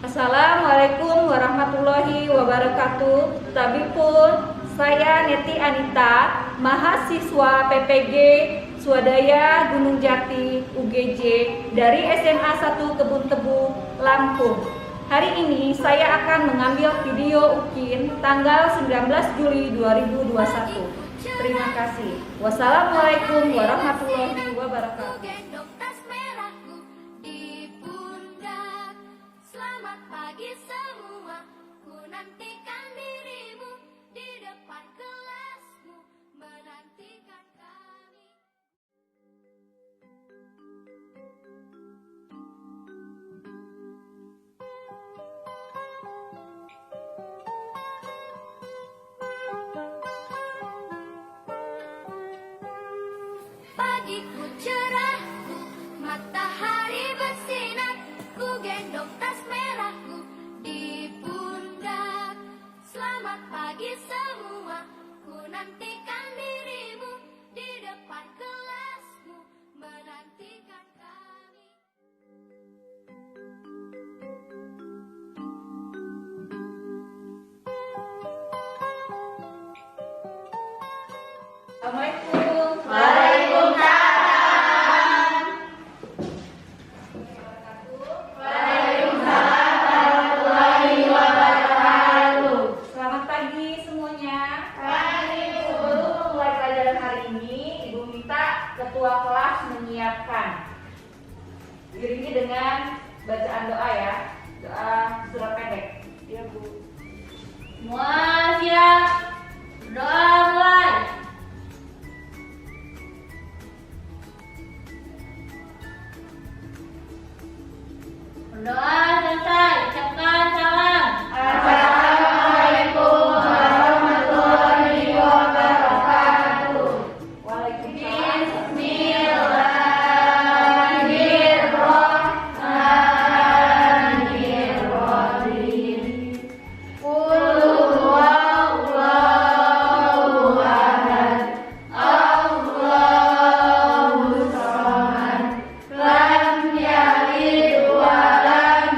Assalamualaikum warahmatullahi wabarakatuh. Tabipun, saya Neti Anita, mahasiswa PPG Swadaya Gunung Jati UGJ dari SMA 1 Kebun Tebu, Lampung. Hari ini saya akan mengambil video UKIN tanggal 19 Juli 2021. Terima kasih. Wassalamualaikum warahmatullahi wabarakatuh. Pagi semua, ku nantikan dirimu di depan kelasmu, menantikan kami. Pagiku cerahku, matahari bersinar, ku gendong tas merahku di pundak. Selamat pagi semua, ku nantikan dirimu di depan kelasmu, menantikan kami. Assalamualaikum. Selamat pagi semuanya. Sebelum memulai pelajaran hari ini, Ibu minta ketua kelas menyiapkan. Diiringi dengan bacaan doa ya. Doa surah pendek. Ya, Bu. Semua siap. Doa mulai. Doa selesai. Ucapkan salam. Assalamualaikum warahmatullahi wabarakatuh. Waalaikumsalam. Bismillahirrahmanirrahim. Qul huwallahu ahad. Allahus samad. Lam yalid wa lam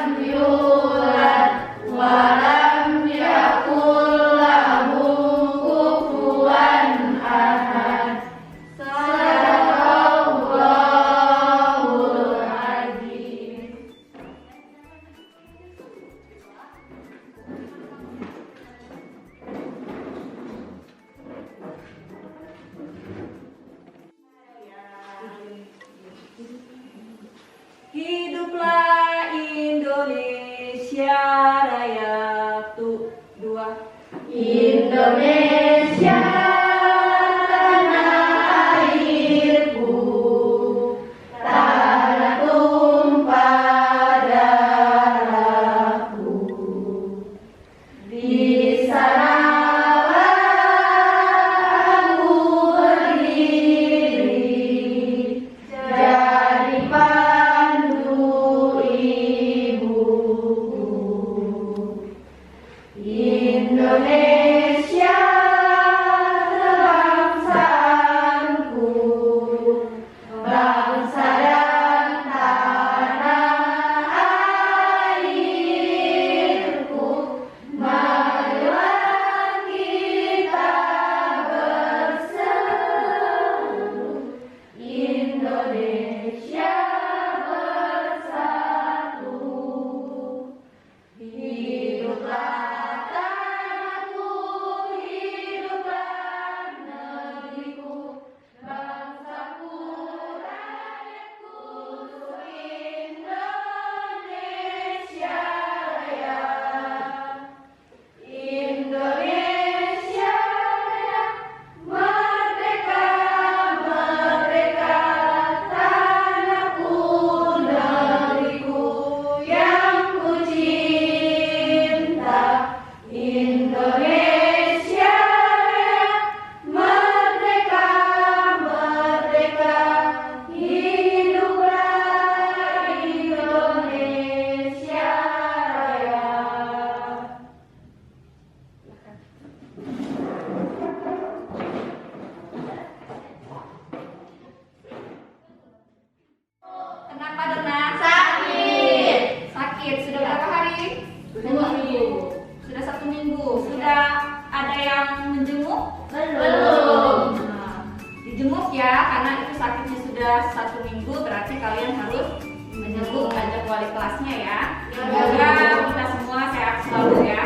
1 minggu berarti kalian harus menyebut ajak wali kelasnya ya. Semoga kita semua sehat selalu ya.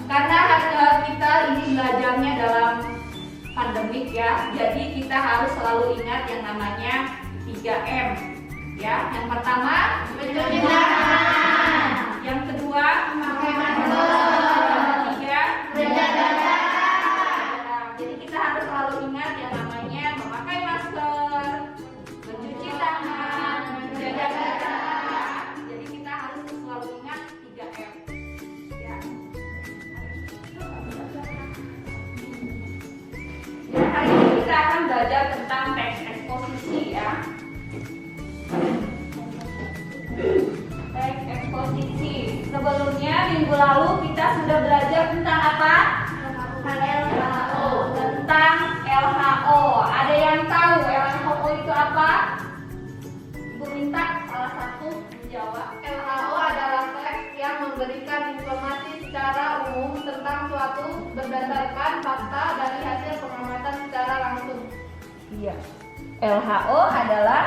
Karena kita ini belajarnya dalam pandemik ya, jadi kita harus selalu ingat yang namanya 3M ya. Yang pertama mencuci tangan, yang kedua memakai masker, yang ketiga menjaga jarak. Jadi kita harus selalu ingat yang namanya memakai masker, mencuci tangan, menjaga jarak. Jadi kita harus selalu ingat 3M ya. Hari ini kita akan belajar tentang teks eksposisi ya. Teks eksposisi. Sebelumnya minggu lalu kita sudah belajar tentang apa? LHO. Tentang LHO. Ada yang tahu LHO itu apa? Ibu minta salah satu menjawab. LHO adalah teks yang memberikan informasi secara umum tentang suatu berdasarkan fakta dari hasil pengamatan secara langsung. Iya. LHO adalah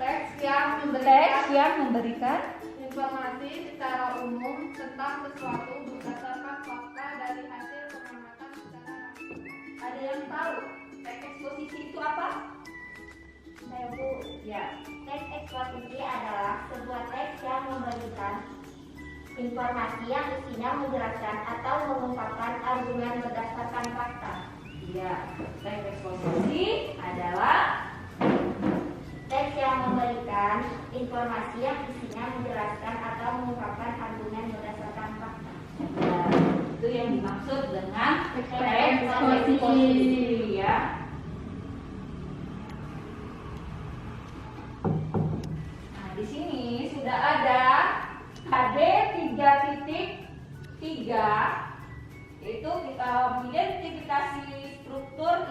Teks yang teks yang memberikan informasi secara umum tentang sesuatu berdasarkan fakta dari hasil pengamatan secara langsung. Ada yang tahu teks eksposisi itu apa? Saya Bu, Ya. teks eksposisi adalah sebuah teks yang memberikan informasi yang isinya menjelaskan atau mengungkapkan argumen berdasarkan fakta. Iya. Teks eksposisi adalah Teks yang memberikan informasi yang isinya menjelaskan atau mengungkapkan argumen berdasarkan fakta. ya, itu yang dimaksud dengan teks eksposisi. eksposisi ya. Nah, di sini sudah ada KD 3.3 yaitu kita mengidentifikasi struktur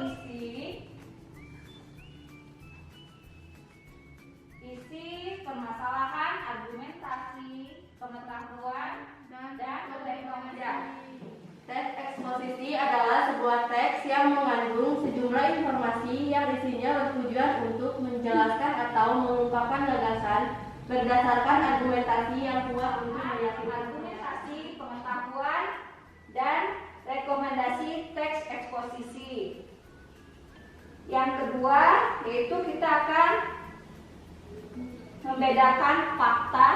isi permasalahan, argumentasi, pengetahuan, dan rekomendasi. Teks eksposisi adalah sebuah teks yang mengandung sejumlah informasi yang isinya bertujuan untuk menjelaskan atau mengungkapkan gagasan berdasarkan argumentasi yang kuat untuk meyakinkan. Argumentasi, pengetahuan, dan rekomendasi teks eksposisi. Yang kedua, yaitu kita akan membedakan fakta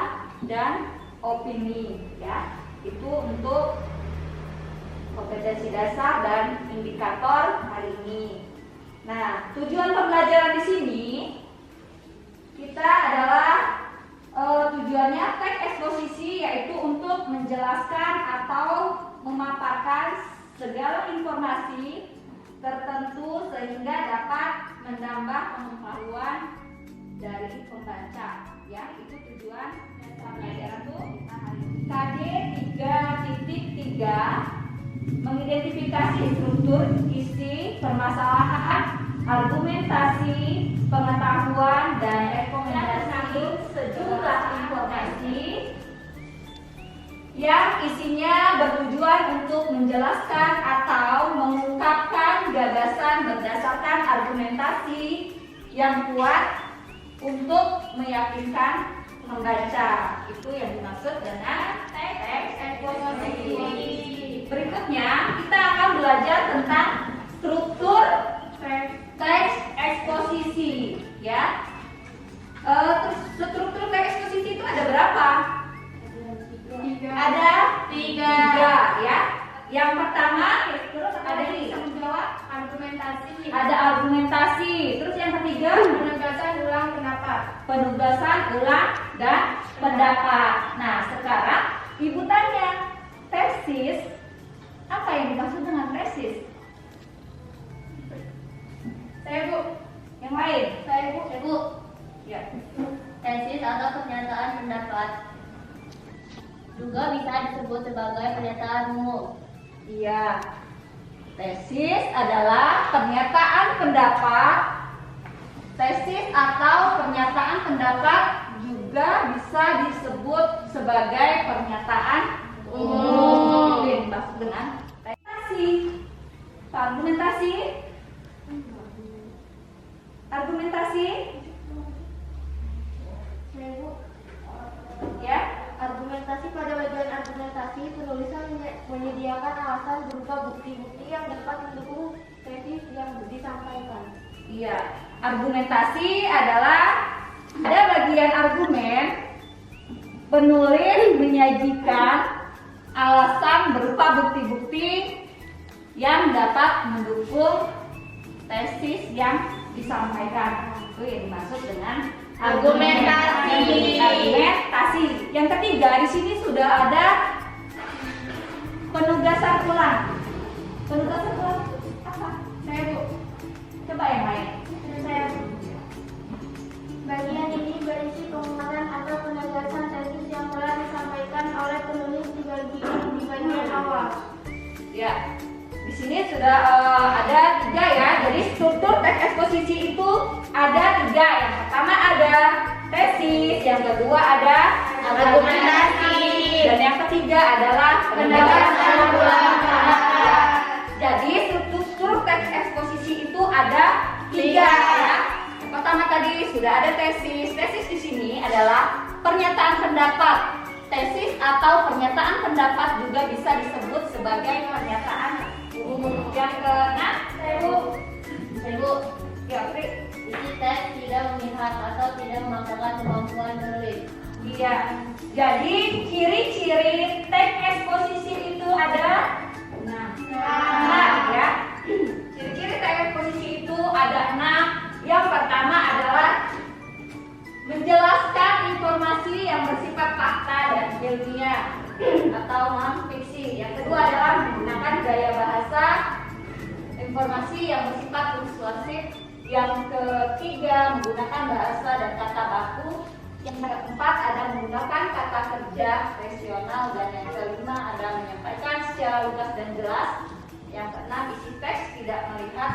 dan opini ya. Itu untuk kompetensi dasar dan indikator hari ini. Nah, tujuan pembelajaran di sini kita adalah tujuannya teks eksposisi yaitu untuk menjelaskan atau memaparkan segala informasi tertentu sehingga dapat menambah pengetahuan dari pembaca ya. Itu tujuan pembelajaran tuh kita hari ini. KD 3.3 mengidentifikasi struktur isi permasalahan, argumentasi, pengetahuan, dan rekomendasi sejumlah informasi yang isinya bertujuan untuk menjelaskan atau mengungkapkan gagasan berdasarkan argumentasi yang kuat untuk meyakinkan membaca. Itu yang dimaksud dengan teks eksposisi. Berikutnya kita akan belajar tentang struktur teks eksposisi ya. Struktur teks eksposisi itu ada berapa? Ada tiga ya. Yang pertama ada yang bisa menjawab Argumentasi. ada argumentasi. Terus yang ketiga Penegasan ulang pendapat. penugasan ulang dan pendapat. Nah sekarang ibu tanya tesis, apa yang dimaksud dengan tesis? Saya Bu. Yang lain? Saya Bu. Ya. Tesis atau pernyataan pendapat juga bisa disebut sebagai pernyataan umum. Iya. Tesis adalah pernyataan pendapat. Tesis atau pernyataan pendapat juga bisa disebut sebagai pernyataan umum. Itu yang dimaksud dengan argumentasi. Argumentasi argumentasi? Ya. Argumentasi. Pada bagian argumentasi, penulisan menyediakan alasan berupa bukti-bukti yang dapat mendukung tesis yang disampaikan. Iya, argumentasi adalah ada bagian argumen, penulis menyajikan alasan berupa bukti-bukti yang dapat mendukung tesis yang disampaikan. Itu yang dimaksud dengan Argumentasi. Argumentasi. Yang ketiga di sini sudah ada penugasan ulang. Penugasan ulang itu apa? Saya Bu. Coba yang lain. Saya bagian ini berisi penguatan atau penegasan tesis yang telah disampaikan oleh penulis di bagian awal. Ya, di sini sudah ada 3 ya. Jadi struktur teks eksposisi itu ada 3. Yang pertama ada tesis, yang kedua ada Argumentasi. dan yang ketiga adalah Penegasan ulang. Jadi struktur teks eksposisi itu ada 3 ya. Yang pertama tadi sudah ada tesis. Tesis di sini adalah pernyataan pendapat. Tesis atau pernyataan pendapat juga bisa disebut sebagai pernyataan umum. Yang keenam, Ibu. Ya, Pri. Isi teks tidak memihak atau tidak memaksakan kemampuan penulis. Iya. Jadi ciri-ciri teks eksposisi itu ada 6 ya. Ciri-ciri teks eksposisi itu ada 6. Yang pertama adalah menjelaskan informasi yang bersifat fakta dan ilmiah atau non-fiksi. Yang kedua adalah menggunakan gaya bahasa informasi yang bersifat persuasif. Yang ketiga menggunakan bahasa dan kata baku. Yang keempat ada menggunakan kata kerja rasional, dan yang kelima ada menyampaikan secara lugas dan jelas. Yang keenam isi teks tidak memihak,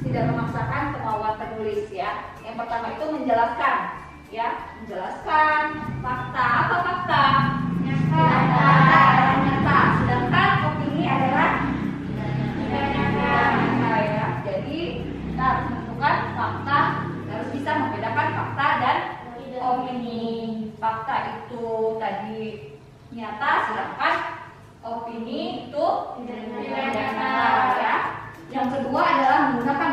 tidak memaksakan kemauan penulis ya. Yang pertama itu menjelaskan ya, menjelaskan fakta. Apa fakta? Nyata. Sedangkan opini adalah nyata ya. Jadi kita harus menentukan fakta, harus bisa membedakan fakta dan opini. Fakta itu tadi nyata, sedangkan opini itu tidak nyata ya. Yang kedua adalah menggunakan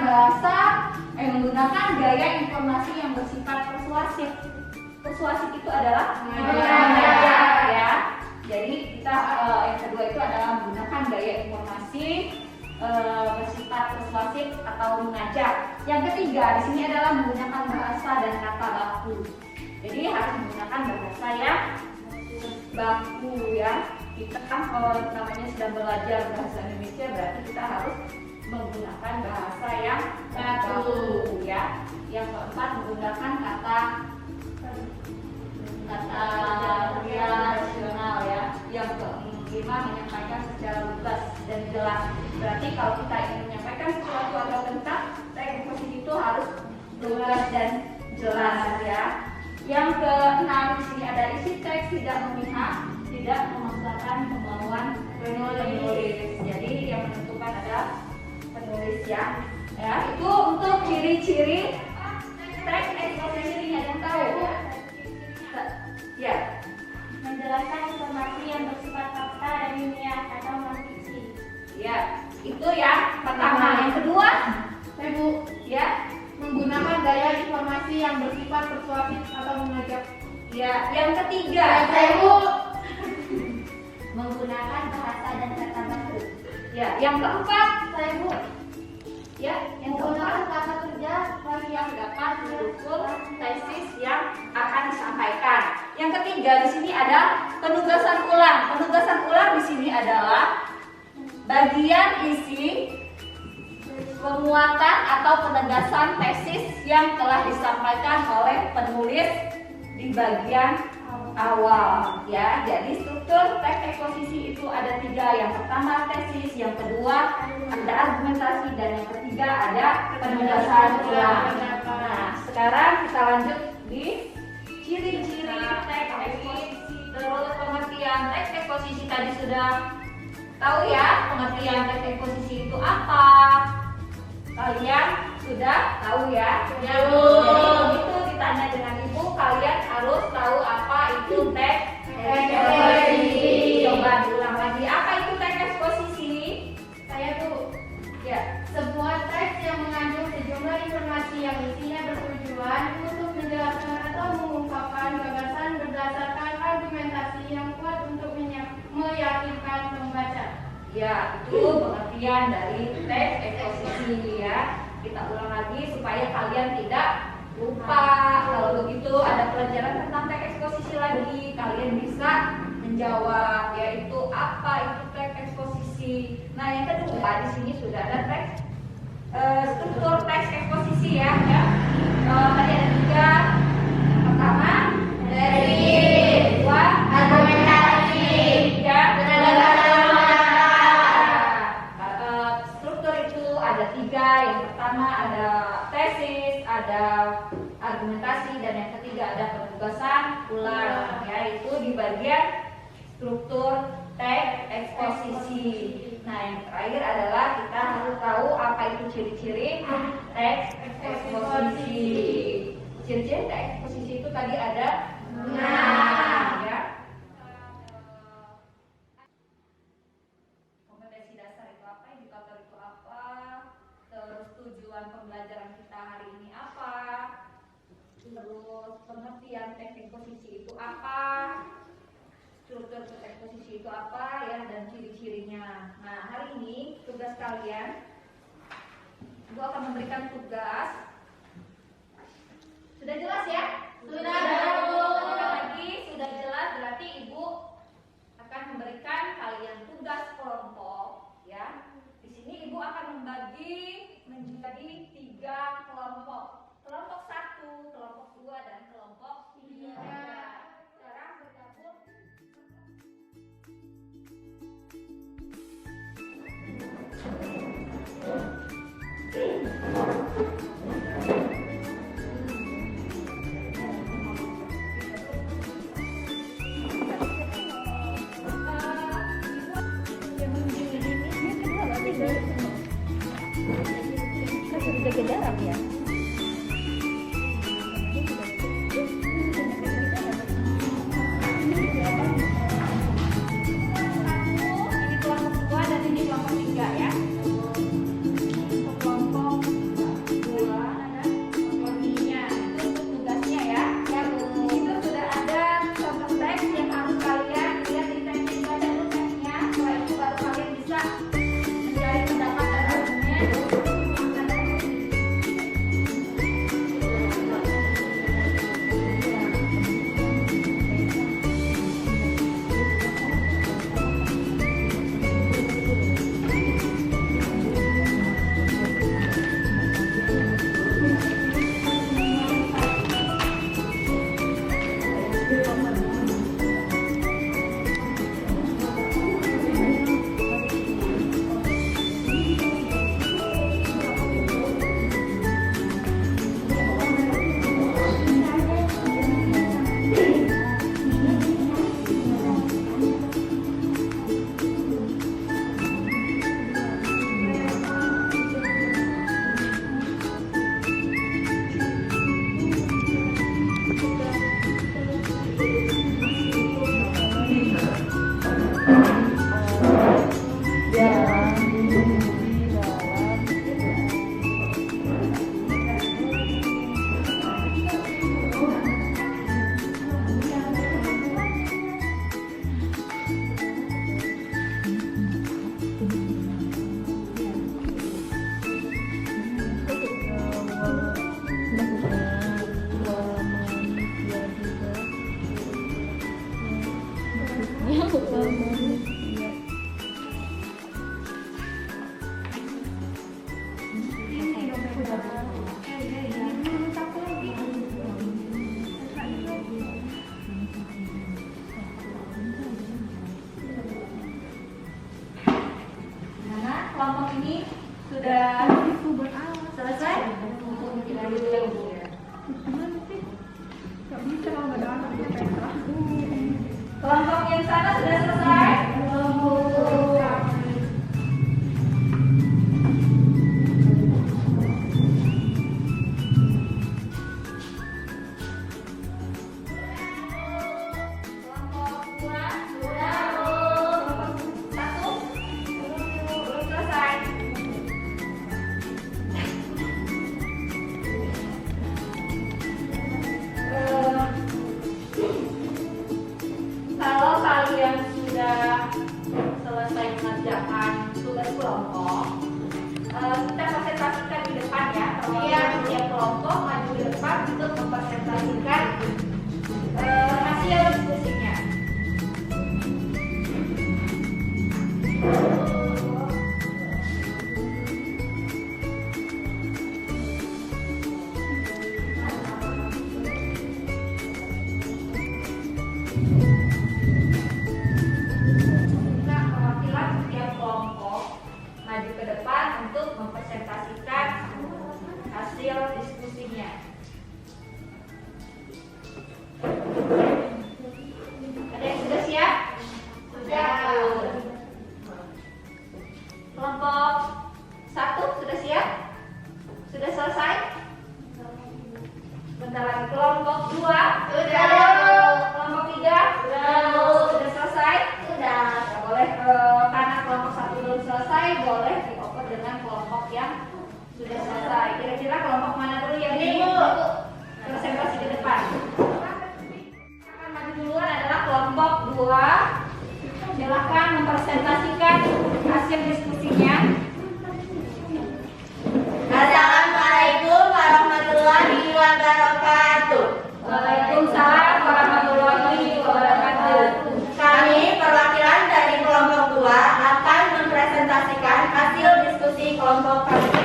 menggunakan gaya informasi yang bersifat persuasif. Persuasif itu adalah mengajak ya. Jadi kita yang kedua itu adalah menggunakan gaya informasi bersifat persuasif atau mengajak. Yang ketiga di sini adalah menggunakan bahasa dan kata baku. Jadi harus menggunakan bahasa yang baku ya. Kita kan kalau namanya sedang belajar bahasa Indonesia, berarti kita harus menggunakan bahasa yang baku ya. Yang keempat menggunakan kata rasional ya. Yang kelima menyampaikan secara lugas dan jelas. Berarti kalau kita ingin menyampaikan sesuatu atau tentang teks eksposisi itu harus lugas dan jelas ya. Yang keenam di sini ada isi teks tidak memihak, tidak memaksakan kemauan penulis. Jadi yang menentukan adalah penulis ya. Itu untuk ciri-ciri teks eksposisi yang tahu. Ya. Menjelaskan informasi yang bersifat fakta dan ilmiah atau non-fiksi. Ya, itu yang pertama. Yang kedua, Ibu, ya, menggunakan gaya informasi yang bersifat persuasif atau mengajak. ya. Yang ketiga, Ibu, Menggunakan bahasa dan kata baku. ya. Yang keempat, Ibu. ya. Yang Menggunakan keempat kata kerja yang dapat mendukung tesis yang akan disampaikan. Yang ketiga di sini ada penugasan ulang. Penugasan ulang di sini adalah bagian isi penguatan atau penegasan tesis yang telah disampaikan oleh penulis di bagian awal ya. Jadi struktur teks eksposisi itu ada 3. Yang pertama tesis, yang kedua ada argumentasi, dan yang ketiga ada penugasan ulang. Nah, sekarang kita lanjut di ciri-ciri teks eksposisi. Terus pengertian teks eksposisi tadi sudah tahu ya, pengertian teks eksposisi itu apa. Kalian sudah tahu ya? Ya, Jadi Bu. begitu ditanya dengan ibu, kalian harus tahu apa itu teks Eksposisi. Coba diulang lagi, apa itu teks eksposisi? Saya tuh Ya, sebuah teks yang mengandung sejumlah informasi yang isinya bertujuan untuk menjelaskan atau mengungkapkan gagasan berdasarkan argumentasi yang kuat untuk meyakinkan pembaca. ya itu pengertian dari teks eksposisi ya. Kita ulang lagi supaya kalian tidak lupa. Kalau begitu ada pelajaran tentang teks eksposisi lagi, kalian bisa menjawab yaitu apa itu teks eksposisi. Nah yang kedua di sini sudah ada teks struktur teks eksposisi ya. Tadi ada 3. Yang pertama Deskriptif. kedua Argumentasi. ketiga Penegasan struktur itu ada 3. Yang pertama ada tesis, ada argumentasi, dan yang ketiga ada penugasan ulang. Ya, itu di bagian struktur teks eksposisi. Nah, yang terakhir adalah kita harus tahu apa itu ciri-ciri teks eksposisi. Ciri-ciri teks eksposisi itu tadi ada 6 ya. Kompetensi dasar itu apa, indikator itu apa, terus tujuan pembelajaran kita hari ini apa, terus pengertian teks eksposisi itu apa, struktur teks eksposisi itu apa ya, dan ciri-cirinya. Nah hari ini tugas kalian, Ibu akan memberikan tugas. Sudah jelas ya? Sudah, Bu. Sekali lagi sudah jelas, berarti Ibu akan memberikan kalian tugas kelompok ya. Di sini Ibu akan membagi menjadi 3 kelompok. Kelompok 1, kelompok 2, dan kelompok 3. Sekarang bergabung. Jaga jarak ya. Ini kelompok 2 dan ini kelompok 3 ya. Untuk kelompok 2 ada kelompoknya. Itu untuk tugasnya ya. Di situ sudah ada contoh teks yang harus kalian lihat di teks, baca dulu teksnya. Setelah itu baru kalian bisa mencari pendapat dan argumen. Nah, kelompok ini sudah selesai? Kita dulu ya, Bu ya. Kelompok yang sana sudah selesai? Kelompok 1 sudah siap? Sudah selesai? Bentar lagi. Kelompok 2 Sudah. Kelompok 3 Sudah selesai? Sudah. Ya, boleh karena kelompok 1 belum selesai, boleh dioper dengan kelompok yang sudah selesai. Kira-kira kelompok mana dulu yang Ini, Bu. presentasi ke depan? Akan maju duluan adalah kelompok 2. Silakan mempresentasikan hasil diskusinya. Assalamualaikum warahmatullahi wabarakatuh. Waalaikumsalam warahmatullahi wabarakatuh. Kami perwakilan dari kelompok 2 akan mempresentasikan hasil diskusi kelompok kami.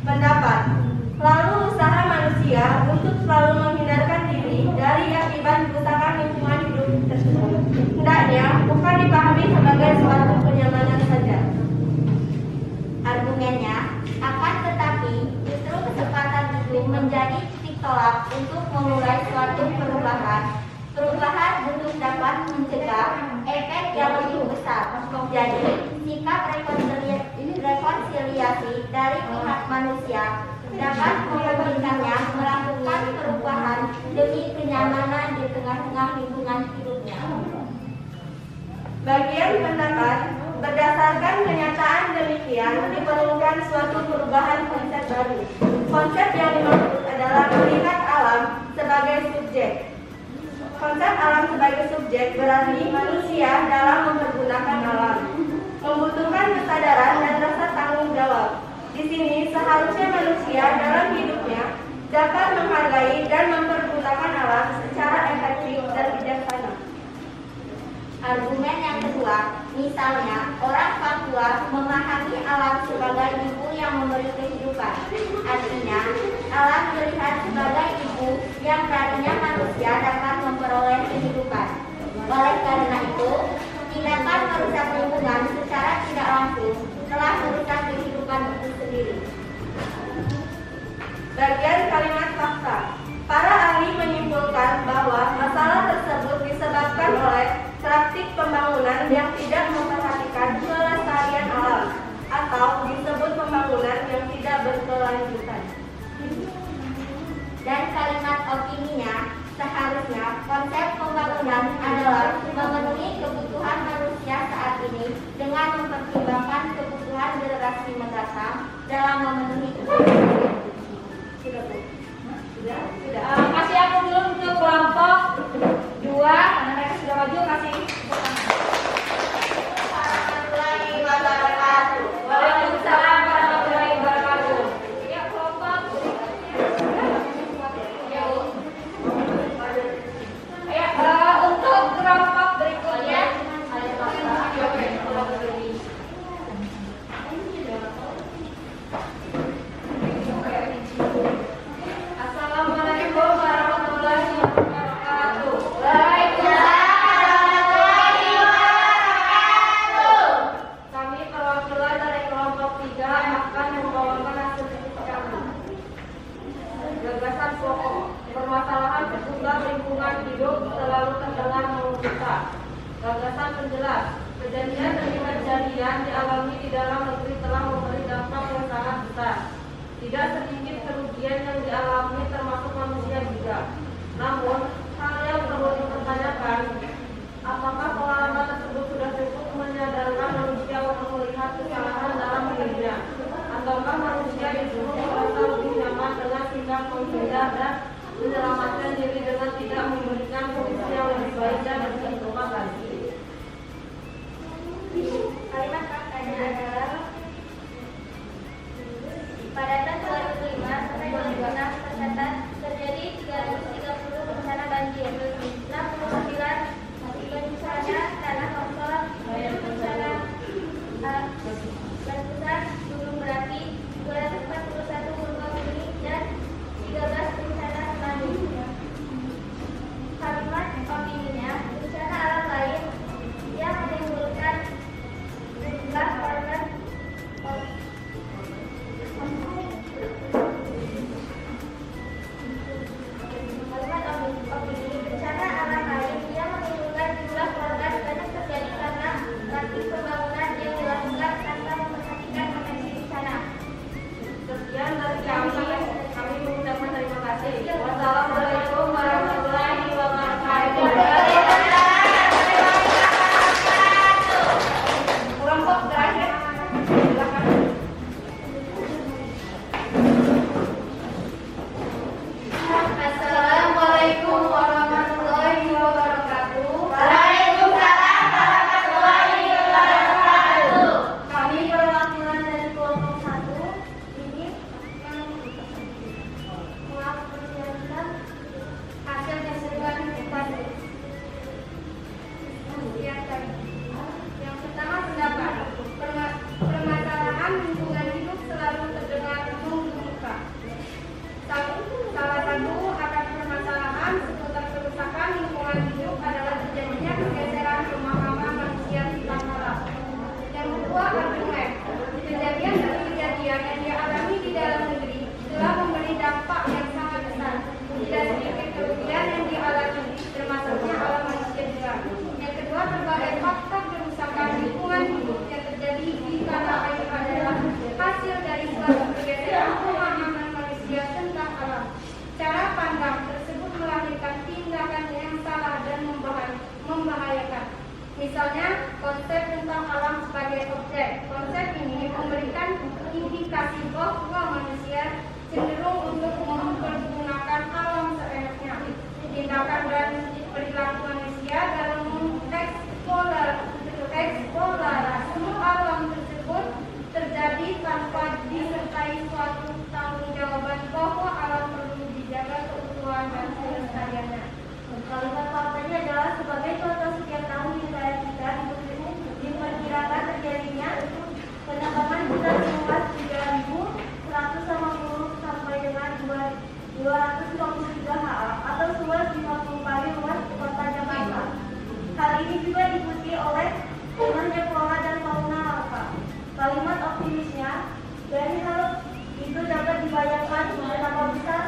Pendapat. Lalu usaha manusia untuk selalu menghindarkan diri dari akibat kerusakan lingkungan hidup tersebut hendaknya bukan dipahami sebagai suatu kenyamanan saja. Argumennya, akan tetapi justru kesempatan itu menjadi titik tolak untuk memulai suatu perubahan. Perubahan untuk dapat mencegah efek yang lebih besar. Jadi, sikap rekonsiliasi dari pihak manusia dapat memungkinkannya melakukan perubahan demi kenyamanan di tengah-tengah lingkungan hidupnya. Bagian pendapat, berdasarkan kenyataan demikian diperlukan suatu perubahan konsep baru. Konsep yang dimaksud adalah melihat alam sebagai subjek. Konsep alam sebagai subjek berarti manusia dalam mempergunakan alam membutuhkan kesadaran dan rasa tanggung jawab. Di sini seharusnya manusia dalam hidupnya dapat menghargai dan mempergunakan alam secara efektif dan bijaksana. Argumen yang kedua, misalnya orang Papua memahami alam sebagai ibu yang memberi kehidupan. Artinya, alam dilihat sebagai ibu yang darinya manusia dapat memperoleh kehidupan. Oleh karena itu, tindakan merusak lingkungan secara tidak langsung telah merusak kehidupan itu sendiri. Bagian kalimat fakta. Para ahli menyimpulkan bahwa masalah tersebut disebabkan oleh praktik pembangunan yang tidak memperhatikan kelestarian alam atau disebut pembangunan yang tidak berkelanjutan. Dan kalimat opininya, seharusnya konsep pembangunan adalah memenuhi kebutuhan manusia saat ini dengan mempertimbangkan kebutuhan generasi mendatang dalam memenuhi kebutuhan. Sudah, Bu? Sudah. Kasih aku dulu untuk kelompok 2 karena mereka sudah maju. Kasih Warahmatullahi wabarakatuh. Waalaikumsalam warahmatullahi wabarakatuh. Ya, kelompok untuk kelompok berikutnya. Assalamualaikum warahmatullahi wabarakatuh. Kami perwakilan dari kelompok 3 akan membawakan hasil diskusi kami. Gagasan pokok, permasalahan seputar lingkungan hidup selalu terdengar mengusik. Gagasan penjelas, kejadian demi kejadian dialami di dalam negeri telah memberi dampak yang sangat besar. Tidak sedikit kerugian yang dialami termasuk manusia juga. Namun, hal yang perlu dipertanyakan, apakah pengalaman tersebut sudah cukup menyadarkan manusia untuk melihat kesalahan dalam dirinya? Ataukah manusia disuruh merasa lebih nyaman dengan sikap menghindar dan menyelamatkan diri dengan tidak memberikan solusi yang lebih baik dan beruntung lagi? Kalimat faktanya adalah pada tahun 2005 sampai 2006 tercatat terjadi 330 bencana banjir, 69 bencana sebagai objek. Konsep ini memberikan indikasi bahwa manusia cenderung untuk mempergunakan alam seenaknya. Tindakan dan perilaku manusia dalam mengeksplorasi alam tersebut terjadi tanpa disertai suatu tanggung-jawaban bahwa alam perlu dijaga keutuhan dan kelestariannya. Kalimat faktanya adalah sebagai contoh sekian tahun wilayah kita diperkirakan terjadinya penambangan hutan seluas 3.180 sampai dengan 253 ha atau seluas 50 kali luas kota Jakarta. Hal ini juga diikuti oleh punahnya flora dan fauna langka. Kalimat optimisnya, dari hal itu dapat dibayangkan betapa besar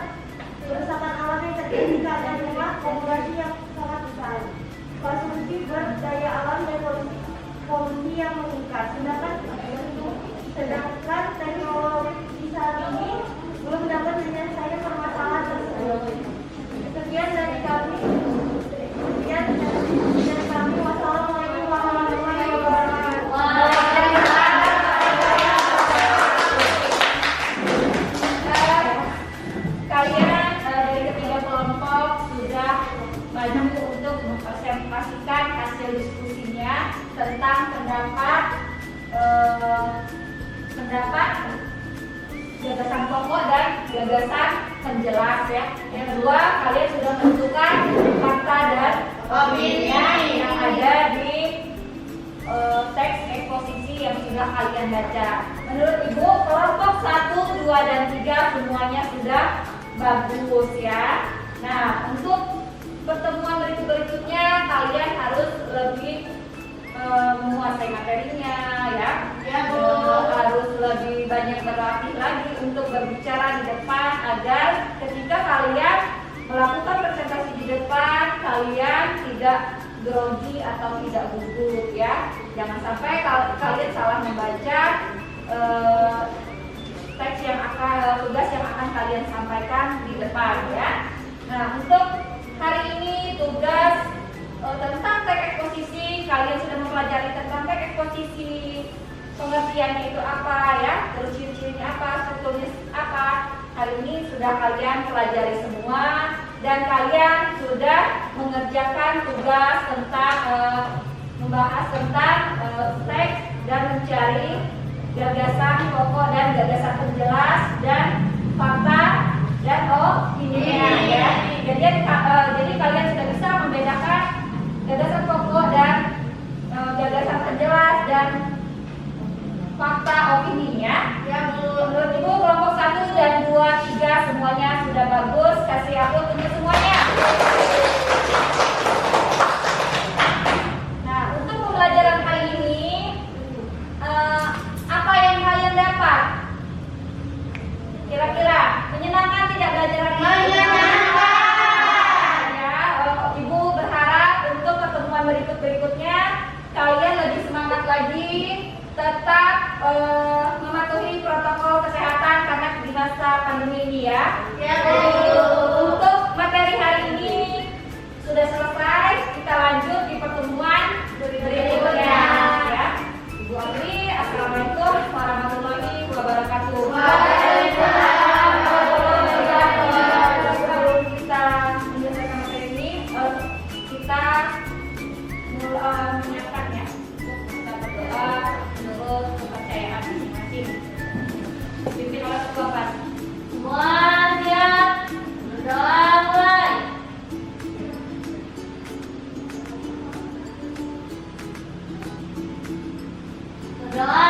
kerusakan alam yang terjadi karena jumlah populasi yang sangat besar, konsumsi berdaya alam dan polusi yang meningkat. Sedangkan teknologi saat ini belum dapat menyelesaikan permasalahan tersebut. Sekian dari kami. Wassalamualaikum warahmatullahi wabarakatuh. Kalian dari ketiga kelompok sudah maju untuk mempresentasikan hasil diskusinya tentang pendapat gagasan pokok dan gagasan penjelas ya. Yang kedua, kalian sudah menentukan fakta dan opini yang ada di teks eksposisi yang sudah kalian baca. Menurut Ibu, kelompok 1, 2, dan 3 semuanya sudah bagus ya. Nah, untuk pertemuan berikutnya kalian harus lebih menguasai materinya ya. Harus lebih banyak berlatih lagi untuk berbicara di depan agar ketika kalian melakukan presentasi di depan kalian tidak grogi atau tidak gugup ya. Jangan sampai kalian salah membaca teks yang tugas yang akan kalian sampaikan di depan ya. Nah, untuk hari ini tugas tentang teks eksposisi, kalian sudah mempelajari tentang teks eksposisi, pengertiannya itu apa ya, terus ciri-cirinya apa, strukturnya apa. Hari ini sudah kalian pelajari semua dan kalian sudah mengerjakan tugas tentang membahas tentang teks dan mencari gagasan pokok dan gagasan penjelas dan fakta dan opininya ya. Jadi kalian sudah bisa membedakan gagasan pokok dan gagasan penjelas dan fakta opininya. Menurut Ibu kelompok 1 dan 2, 3 semuanya sudah bagus. Kasih aplaus untuk semuanya. Nah, untuk pembelajaran kali ini apa yang kalian dapat? Kira-kira menyenangkan tidak belajar hari ini? Menyenangkan. Ya, Ibu berharap untuk pertemuan berikutnya kalian lebih semangat lagi, tetap mematuhi protokol kesehatan karena di masa pandemi ini ya. Untuk materi hari ini sudah selesai, kita lanjut di pertemuan berikutnya ya. Ibu Agri, assalamualaikum warahmatullahi wabarakatuh. Waalaikumsalam warahmatullahi wabarakatuh. Sebelum kita menyelesaikan materi ini, kita menyiapkan ya. Kita berdoa menurut kepercayaan masing-masing. Dipimpin oleh Ketua PAS. Semua siap, berdoa mulai. Berdoa.